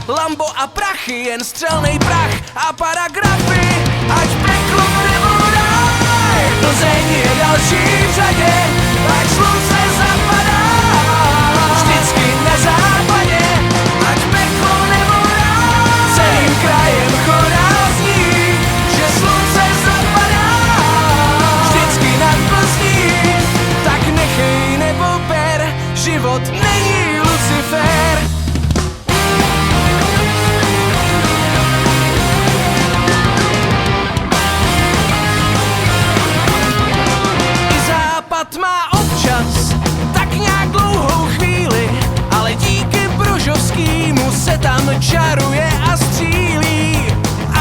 Lambo a prachy, jen střelnej prach a paragrafy. Ať peklo nebo ráj, Plzeň je další v řadě. Ať slunce zapadá vždycky na západě. Ať peklo nebo ráj, celým krajem chorál zní, že slunce zapadá vždycky nad Plzní. Tak nechej nebo ber, život není Lucifer. Má občas tak nějak dlouhou chvíli, ale díky Brožovskýmu se tam čaruje a střílí.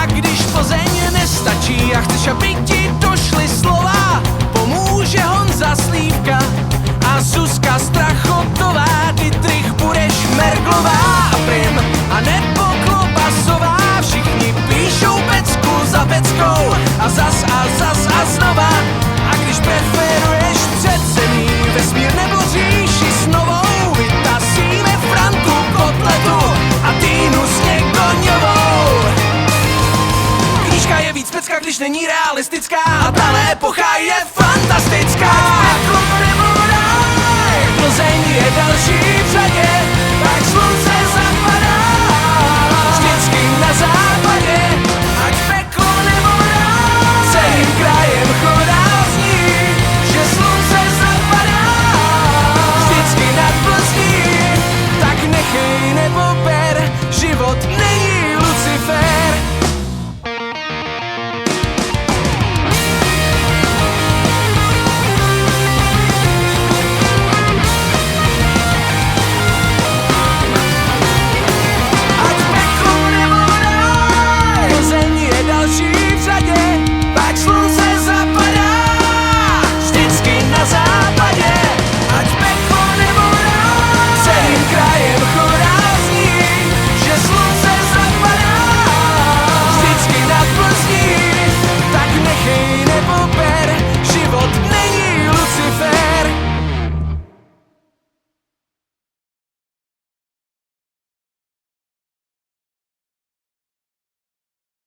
A když Plzeň nestačí a chceš, aby ti došly slova, pomůže Honza Slívka a Zuzka Strachotová. Dietrich budeš Merglová a Prim a nebo Klobasová. Všichni píšou pecku za peckou a zas a zas a znova. A když preferuješ předzemí, vesmír nebo říši s novou, vytasíme Frantu Kotletu a Týnu Sněgoňovou. Knížka je víc pecka, když není realistická, a tahle epocha je